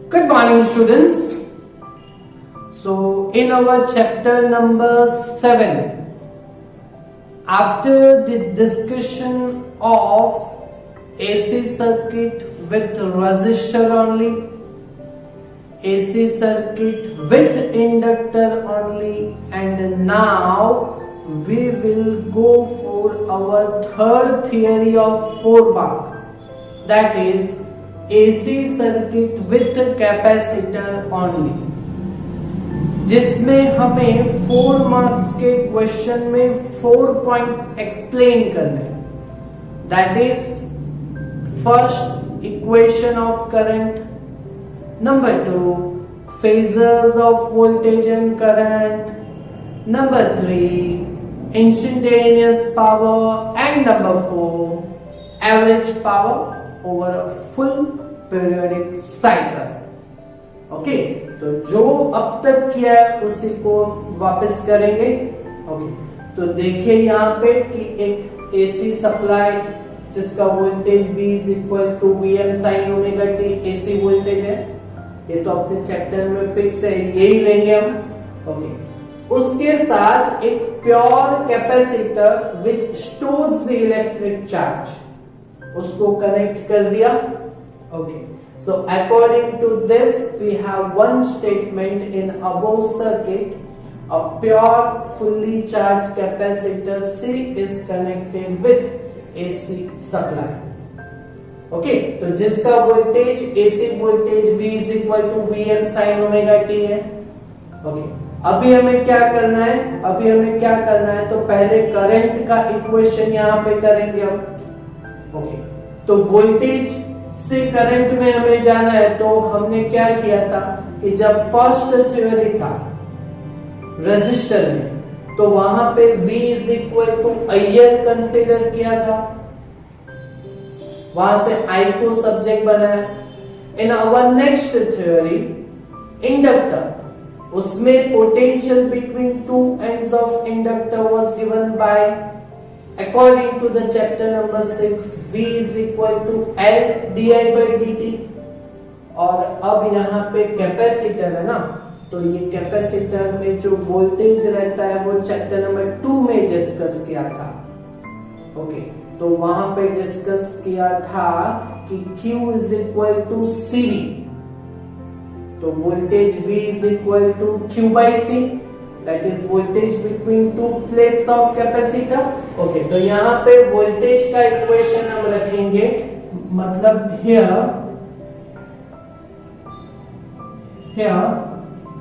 Good morning, students. So, in our chapter number 7, after the discussion of AC circuit with resistor only, AC circuit with inductor only, and now we will go for our third theory of 4 mark, that is AC circuit with capacitor only, जिसमें हमें 4 marks के question में 4 points explain करने, that is first equation of current, number 2 phasors of voltage and current, number 3 instantaneous power, and number 4 average power over a full periodic cycle. Okay, तो जो अब तक किया है उसी को वापस करेंगे। ओके, तो देखिए यहाँ पे कि एक एसी सप्लाई जिसका voltage V is equal to Vm sin omega t AC voltage है, ये तो अपने चैप्टर में फिक्स है, यही लेंगे हम। ओके, उसके साथ एक pure capacitor which stores the electric charge, उसको कनेक्ट कर दिया। Okay, so according to this we have one statement in above circuit, a pure fully charged capacitor C is connected with AC supply। Okay, तो जिसका voltage AC voltage V is equal to Vm sin omega t है। Okay, अभी हमें क्या करना है, तो पहले करंट का इक्वेशन यहाँ पे करेंगे हम। ओके, तो वोल्टेज से करंट में हमें जाना है, तो हमने क्या किया था कि जब फर्स्ट थ्योरी था रेजिस्टर में, तो वहां पे V is equal to IL consider किया था, वहां से I को सब्जेक्ट बनाया। In our next theory inductor, उसमें potential between two ends of inductor was given by according to the chapter number 6 V is equal to L di by dt। और अब यहाँ पे कैपेसिटर है ना, तो ये कैपेसिटर में जो वोल्टेज रहता है वो चैप्टर नंबर 2 में डिस्कस किया था। ओके, तो वहां पे डिस्कस किया था कि Q is equal to CV, तो voltage V is equal to Q by C, that is voltage between two plates of capacitor। Okay, तो यहाँ पे वोल्टेज का इक्वेशन हम रखेंगे, मतलब here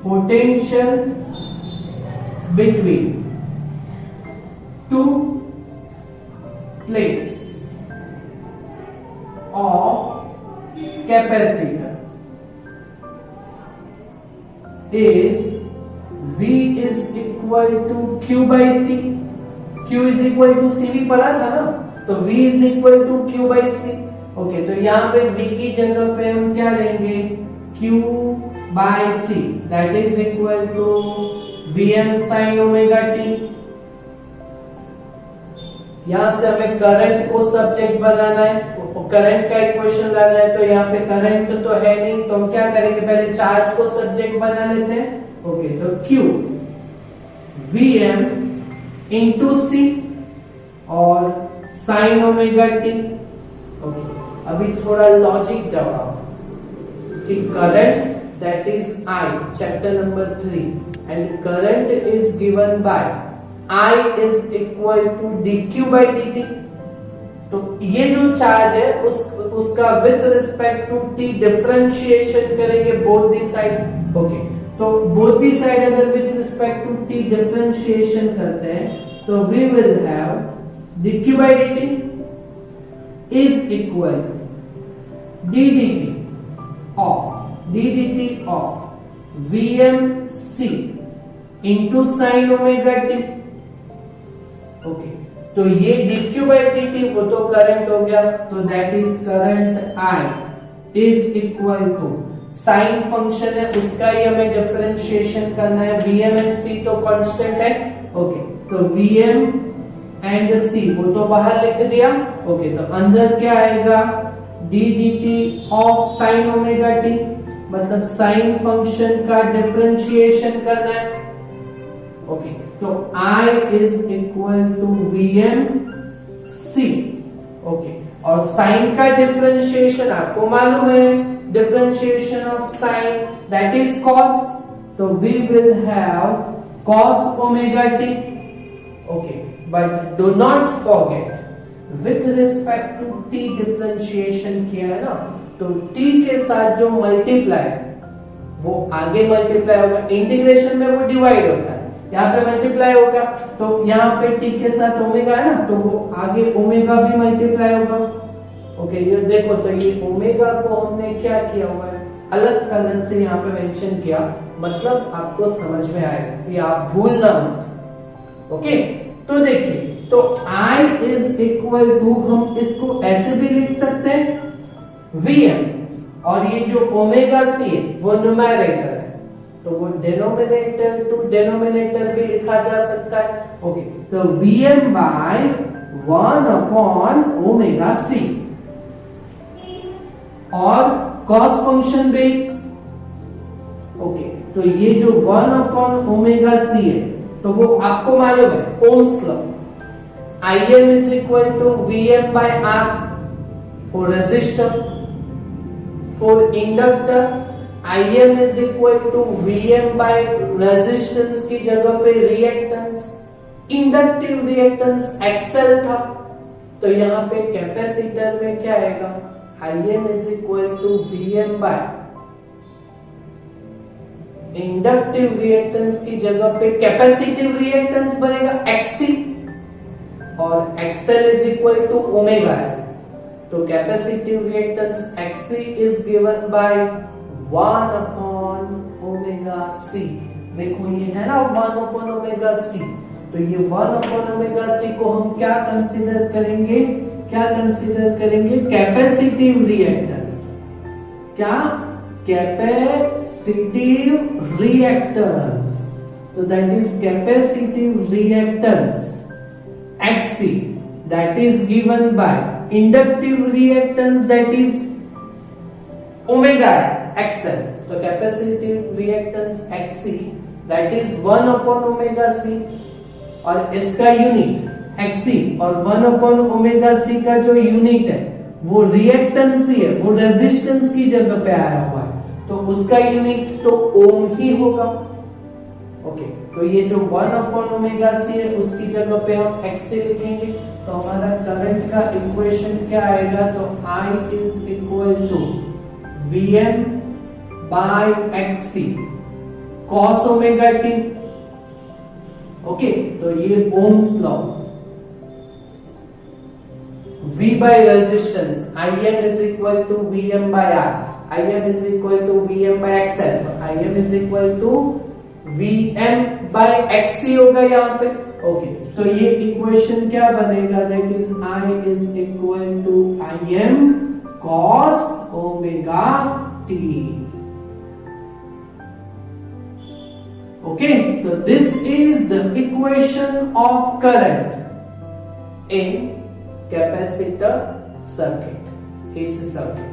potential between two plates of capacitor is V is equal to Q by C। Q is equal to CV पढ़ा था ना, तो V is equal to Q by C। Okay, तो यहाँ पे V की जगह पे हम क्या लेंगे, Q by C, that is equal to Vm sin omega t। यहाँ से हमें करंट को सब्जेक्ट बनाना है, करंट का इक्वेशन लाना है, तो यहाँ पे करंट तो है नहीं, तो हम क्या करेंगे, पहले चार्ज को सब्जेक्ट बना लेते हैं। ओके, तो Q Vm इंटू C और साइन ओमेगा t। ओके, अभी थोड़ा लॉजिक दबाओ कि current that is I, chapter number 3, and current is given by I is equal to dq by dt। तो ये जो चार्ज है उसका with respect to t differentiation करेंगे बोथ दी साइड। ओके, तो बोथ दी साइड अगर with respect to t differentiation करते हैं, तो we will have dq by dt is equal ddt of Vmc into sine omega t। Okay, तो ये dq by dt वो तो current हो गया, तो that is current I is equal to sine function है उसका ही हमें डिफरेंशिएशन करना है, Vm एंड C तो कांस्टेंट है। ओके, तो Vm एंड C वो तो बाहर लिख दिया। ओके, तो अंदर क्या आएगा, d dt of sine omega t मतलब साइन फंक्शन का डिफरेंशिएशन करना है। ओके, तो I is equal to VMC। Okay, और साइन का डिफरेंशिएशन आपको मालूम है, differentiation of sine that is cos, तो we will have cos omega T. Okay, but do not forget with respect to T differentiation किया है ना, तो टी के साथ जो मल्टीप्लाई वो आगे मल्टीप्लाई होगा, इंटीग्रेशन में वो डिवाइड होता है, यहाँ पे मल्टीप्लाई होगा, तो यहाँ पे टी के साथ ओमेगा है ना, तो वो आगे ओमेगा भी मल्टीप्लाई होगा। ओके, ये देखो, तो ये ओमेगा को हमने क्या किया हुआ है, अलग कलर से यहाँ पे मेंशन किया, मतलब आपको समझ में आएगा, ये आप भूलना मत। ओके, तो देखिए, तो I इज इक्वल टू, हम इसको ऐसे भी लिख सकते हैं Vm, और ये जो ओमेगा सी है वो न्यूमरेटर है, तो वो डिनोमिनेटर टू डिनोमिनेटर भी लिखा जा सकता है। ओके, तो Vm by 1 upon omega C, और कॉस फंक्शन बेस। ओके, तो ये जो 1 अपॉन ओमेगा सी है, तो वो आपको मालूम है ohms law, Im is equal to Vm by R for resistor, for inductor Im is equal to Vm by resistance की जगह पे reactance, इंडक्टिव रिएक्टेंस XL था, तो यहाँ पे कैपेसिटर में क्या आएगा, Im is equal to Vm by inductive reactance की जगह पे कैपेसिटिव रिएक्टेंस बनेगा XC, और XL is equal to omega है, तो capacitive reactance XC is given by 1 upon omega C. देखो ये है ना 1 अपॉन ओमेगा सी, तो ये 1 अपॉन ओमेगा सी को हम क्या कंसीडर करेंगे, कैपेसिटिव रिएक्टेंस, क्या कैपेसिटिव रिएक्टेंस, तो that is capacitive reactance XC, that is given by inductive reactance, that is omega XL, तो capacitive reactance XC that is 1 upon omega C, और इसका यूनिट XC और 1 upon omega C का जो unit है वो reactance ही है, वो रेजिस्टेंस की जगह पे आया हुआ है, तो उसका यूनिट तो ओम ही होगा। ओके, तो ये जो 1 अपॉन ओमेगा सी है उसकी जगह पे हम XC लिखेंगे, तो हमारा करंट का इक्वेशन क्या आएगा, तो I is equal to Vm by XC cos omega t। Okay, तो ये Ohm's law, V by resistance Im is equal to Vm by R, Im is equal to Vm by XL, तो Im is equal to Vm by XC होगा यहाँ पे। Okay, तो ये equation क्या बनेगा, that is I is equal to Im cos omega t। Okay, so this is the equation of current in capacitor circuit, AC circuit.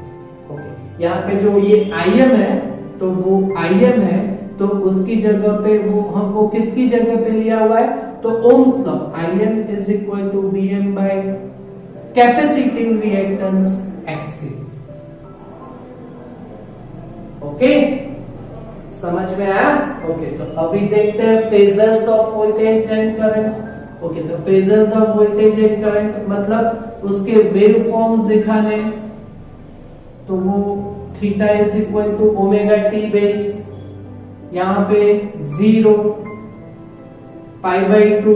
Okay, यहाँ पे जो ये Im है, तो वो Im है, तो उसकी जगह पे वो किसकी जगह पे लिया हुआ है, तो Ohm's law, Im is equal to Vm by capacitive reactance XC। Okay, समझ में आया। ओके, तो अभी देखते हैं phasors of voltage and current. Okay, तो phasors of voltage and current मतलब उसके वेव फॉर्म्स दिखाने, तो वो theta is equal to omega T base, यहाँ पे 0, pi by 2,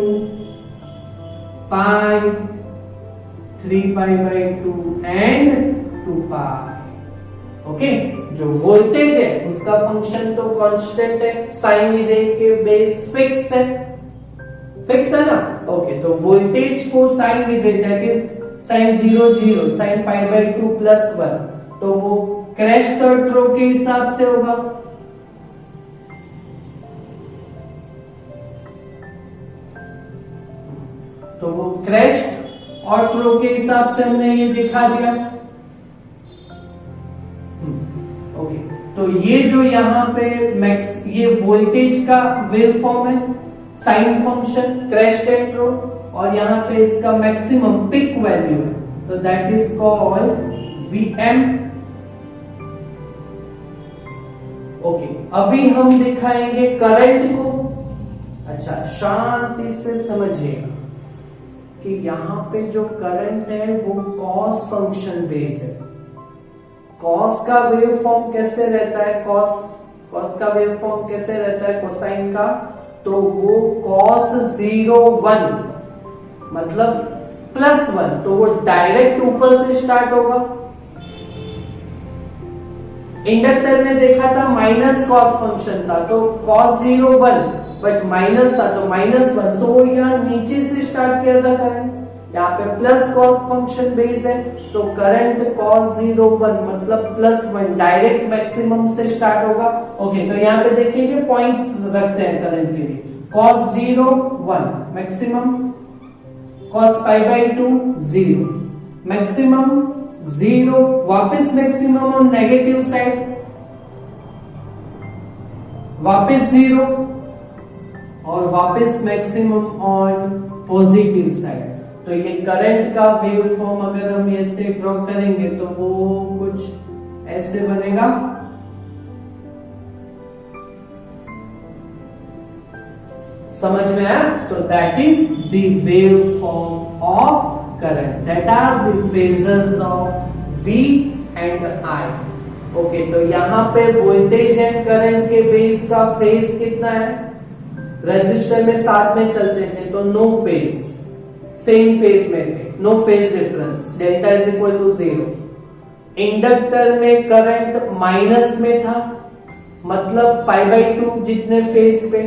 pi, 3 pi by 2 and 2 pi. Okay, जो वोल्टेज है उसका फंक्शन तो कांस्टेंट है, साइन विधेय के बेस फिक्स है ना। ओके, तो वोल्टेज को साइन विधेय that is sine 0 0 sine pi by 2 plus 1, तो वो क्रेस्ट और ट्रो के हिसाब से होगा। तो वो क्रेस्ट और ट्रो के हिसाब से हमने ये दिखा दिया। ओके, तो ये जो यहाँ पे मैक्स ये वोल्टेज का वेव फॉर्म है, साइन फंक्शन क्रेस्ट एट रो, और यहाँ पे इसका मैक्सिमम पिक वैल्यू है, तो that is called Vm। Okay, अभी हम दिखाएंगे करंट को। अच्छा, शांति से समझिएगा कि यहाँ पे जो करंट है वो कॉस फंक्शन बेस है। कॉस का वेव फॉर्म कैसे रहता है, कॉस का वेव फॉर्म कैसे रहता है कोसाइन का, तो वो cos 0 1 मतलब +1, तो वो डायरेक्ट ऊपर से स्टार्ट होगा। इंडक्टर में देखा था माइनस कॉस फंक्शन था, तो cos 0 1 बट माइनस था तो -1, सो वो यहाँ नीचे से स्टार्ट किया था करंट। यहाँ पे प्लस कॉस फंक्शन बेस है, तो करंट cos 0 1 मतलब +1 डायरेक्ट मैक्सिमम से स्टार्ट होगा। ओके, तो यहाँ पे देखिए पॉइंट्स रखते हैं करंट के लिए। cos 0 1 मैक्सिमम, cos π/2 0 मैक्सिमम 0, वापस मैक्सिमम ऑन नेगेटिव साइड, वापस 0 और वापस मैक्सिमम ऑन पॉजिटिव साइड। तो ये करंट का वेव फॉर्म अगर हम ऐसे ड्रॉ करेंगे तो वो कुछ ऐसे बनेगा। समझ में आया? तो that is the wave form of current, that are the phasors of V and I। Okay, तो यहां पे वोल्टेज एंड करंट के बेस का फेज कितना है? रेजिस्टर में साथ में चलते थे तो नो फेज, सेम फेज में थे, no phase difference, delta is equal to 0। Inductor में करंट माइनस में था, मतलब π/2 जितने फेज पे,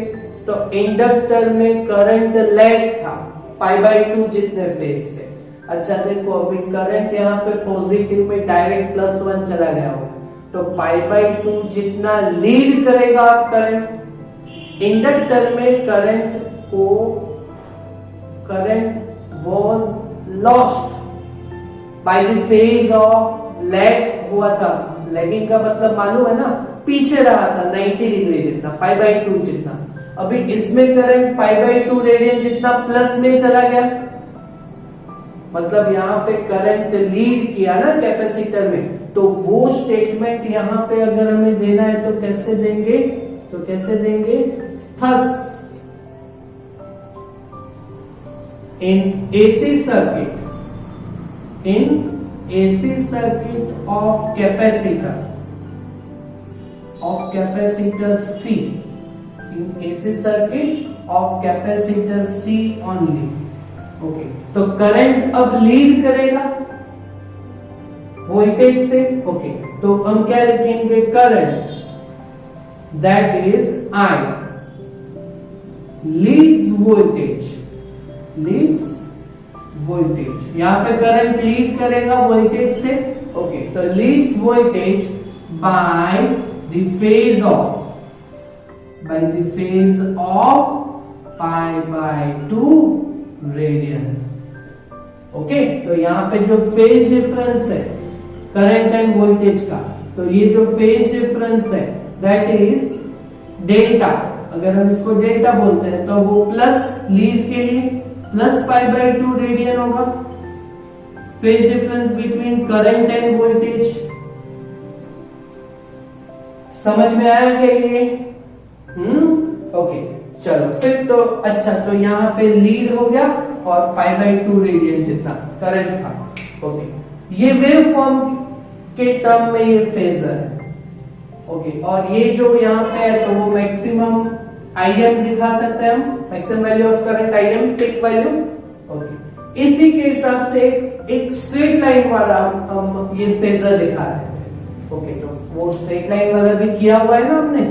तो इंडक्टर में करंट लैग था π/2 जितने फेज से। अच्छा देखो, अभी करंट यहाँ पे पॉजिटिव में डायरेक्ट +1 चला गया होगा, तो π/2 जितना लीड करेगा आप करंट, इंडक्टर में current was lost by the phase of lag हुआ था। लैगिंग का मतलब मालूम है ना, पीछे रहा था 90 डिग्री जितना, π/2 जितना। अभी इसमें करंट π/2 रेडियन जितना प्लस में चला गया, मतलब यहाँ पे करंट लीड किया ना कैपेसिटर में, तो वो स्टेटमेंट यहाँ पे अगर हमें देना है तो कैसे देंगे, thus in AC circuit of capacitor C, in AC circuit of capacitor C only। Okay, तो करंट अब लीड करेगा वोल्टेज से। ओके, तो हम क्या लिखेंगे, current that is I leads voltage, यहां पे करंट लीड करेगा वोल्टेज से। ओके, तो leads voltage by the phase of π/2 radian. Okay, तो यहाँ पे जो फेज डिफरेंस है करंट एंड वोल्टेज का, तो ये जो फेज डिफरेंस है दैट इज डेल्टा। अगर हम इसको डेल्टा बोलते हैं तो वो प्लस लीड के लिए +π/2 रेडियन होगा, phase difference between current and voltage. समझ में आया क्या ये? ओके, चलो फिर तो अच्छा, तो यहाँ पे लीड हो गया और π/2 रेडियन जितना करंट था। ओके, ये वेव फॉर्म के टर्म में ये फेजर है। ओके, और ये जो यहाँ पे है तो वो मैक्सिमम Im दिखा सकते हैं हम, maximum value of current Im, peak value. Okay, इसी के हिसाब से एक स्ट्रेट लाइन वाला हम ये फेजर दिखा रहे थे। ओके, तो वो स्ट्रेट लाइन वाला भी किया हुआ है ना हमने।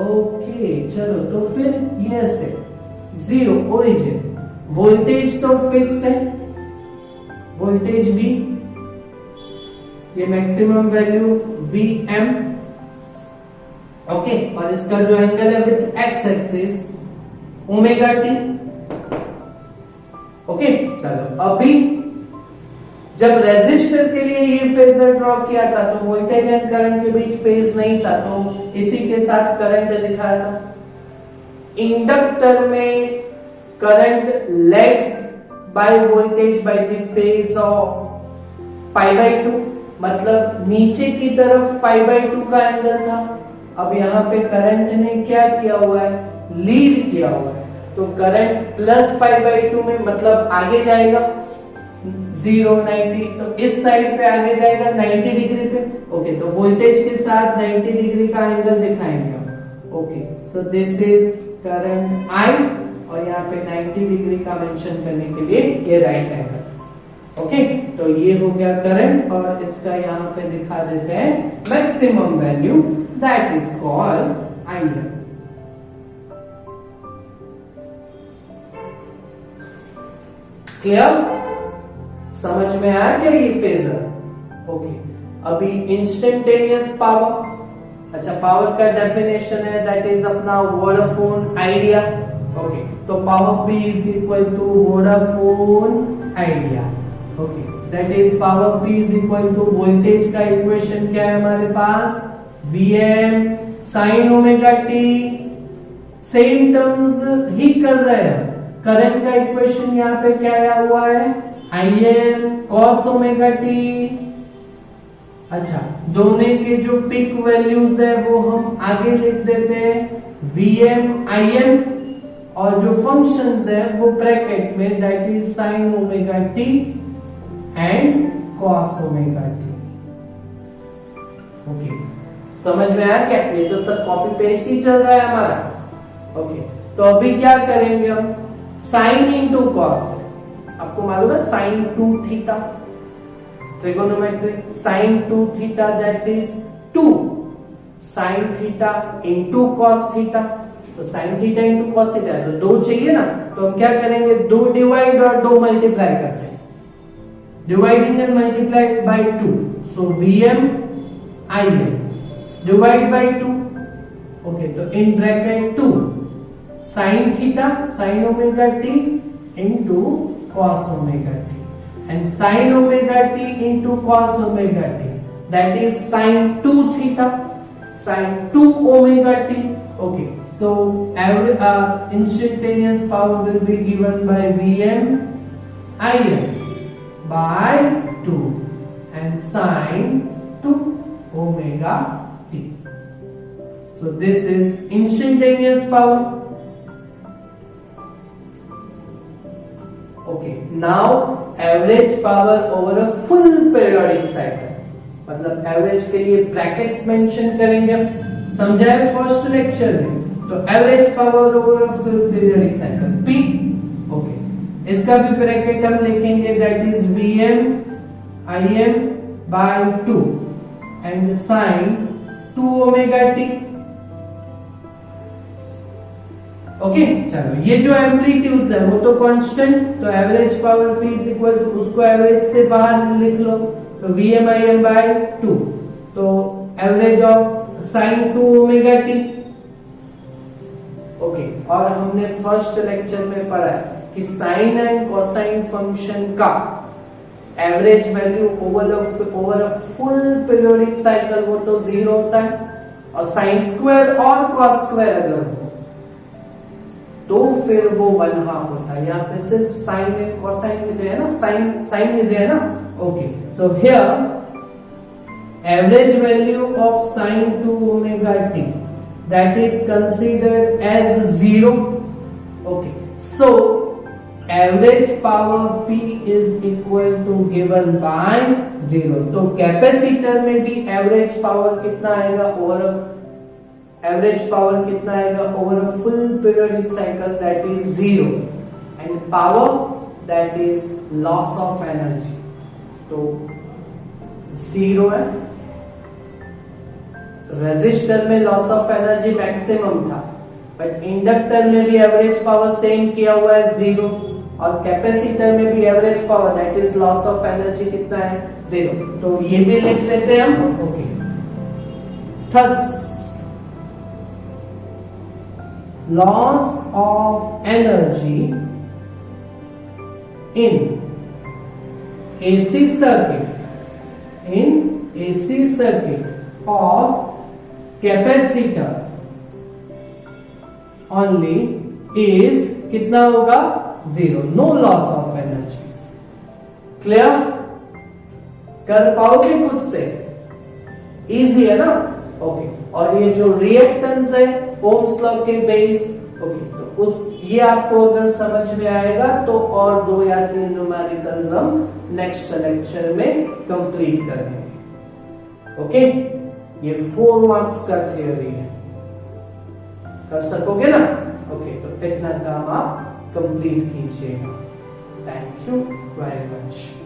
ओके, चलो तो फिर ये ऐसे 0 ओरिजिन, वोल्टेज तो फिक्स है, वोल्टेज V, ये मैक्सिमम वैल्यू Vm। ओके, और इसका जो एंगल है with x axis omega T. Okay, चलो अभी जब रेजिस्टर के लिए ये फेजर ड्रॉ किया था तो वोल्टेज एंड करंट के बीच फेज नहीं था, तो इसी के साथ करंट दिखाया था। इंडक्टर में current lags by voltage by the phase of π/2, मतलब नीचे की तरफ π/2 का एंगल था। अब यहाँ पे करंट ने क्या किया हुआ है, लीड किया हुआ है, तो करंट प्लस π/2 में मतलब आगे जाएगा 0 90, तो इस साइड पे आगे जाएगा 90 डिग्री पे। ओके, तो वोल्टेज के साथ 90 डिग्री का एंगल दिखाएंगे हम। Okay, so this is current I, और यहाँ पे 90 डिग्री का मेंशन करने के लिए ये राइट एंगल। ओके, तो ये हो गया करंट, और इसका यहाँ पे दिखा देते हैं maximum value, that is called IM। Clear? समझ में आया क्या ये फेजर? ओके, अभी इंस्टेंटेनियस पावर। अच्छा, पावर का डेफिनेशन है दैट इज अपना वोडाफोन आइडिया। ओके, तो power P is equal to Vodafone Idea. Okay, that is power P is equal to voltage का इक्वेशन क्या है हमारे पास, Vm sin omega t। Same terms ही कर रहे हैं। करंट का इक्वेशन यहाँ पे क्या आया हुआ है, Im cos ओमेगा t। अच्छा, दोनों के जो पिक वैल्यूज है वो हम आगे लिख देते हैं, Vm Im, और जो फंक्शंस है वो ब्रैकेट में, that is sin omega t and cos omega t। Okay, समझ में आया क्या? ये तो सब कॉपी पेस्ट ही चल रहा है हमारा। ओके, तो अभी क्या करेंगे हम, साइन इंटू कॉस। आपको मालूम है sine 2 theta, trigonometric sine 2 theta that is 2 sine theta into cos theta. तो sine theta into cos theta है, तो 2 चाहिए ना, तो हम क्या करेंगे, 2 डिवाइड और 2 मल्टीप्लाई करते हैं, dividing and multiply by 2, so Vm Im divide by 2। Okay, तो in bracket 2 sine theta sine omega t into cos omega t, and sin omega t into cos omega t, that is sin 2 theta sin 2 omega t. Okay, so instantaneous power will be given by Vm Im by 2 and sin 2 omega t. So this is instantaneous power. Okay, now average power over a full periodic cycle, मतलब average के लिए brackets mention करेंगे, समझाए first lecture में। तो average power over a full periodic cycle P। Okay, इसका भी bracket हम लिखेंगे, that is Vm Im by 2 and sin 2 omega t। Okay, चलो ये जो एम्पलीट्यूड्स है वो तो कांस्टेंट, तो average power P is equal to, उसको एवरेज से बाहर लिख लो, तो Vm Im by 2, तो average of sin 2 omega t। Okay, और हमने फर्स्ट लेक्चर में पढ़ा है कि साइन एंड कोसाइन फंक्शन का average value over a full periodic cycle वो तो 0 होता है, और साइन स्क्वायर और कॉस स्क्वायर अगर हो तो फिर वो 1/2 होता है। यहाँ पे सिर्फ साइन एंड कोसाइन में दिया है ना, साइन में दिया है ना। Okay, so here average value of sine 2 omega t that is considered as 0। Okay, so average power P is equal to given by 0। तो कैपेसिटर में भी एवरेज पावर कितना आएगा, एवरेज पावर कितना आएगा over a full periodic cycle, that is 0, and power that is loss of energy, तो 0 है। Resistor में लॉस ऑफ एनर्जी मैक्सिमम था, बट इंडक्टर में भी एवरेज पावर सेम किया हुआ है 0, और कैपेसिटर में भी average power that is loss of energy कितना है, 0। तो ये भी लिख लेते हैं हम। Okay, thus loss of energy in AC circuit of capacitor only is कितना होगा? 0. No loss of energy. Clear? कर पाओगे खुद से? इजी है ना? ओके. और ये जो रिएक्टेंस है ओम्स लॉ के बेस, ओके, तो उस ये आपको अगर समझ में आएगा तो और 2 या 3 न्यूमेरिकल्स हम नेक्स्ट लेक्चर में कंप्लीट करेंगे. ओके, ये 4 मार्क्स का थ्योरी है. कर सकोगे ना? ओके, तो इतना काम आप कंप्लीट कीजिएगा. Thank you very much.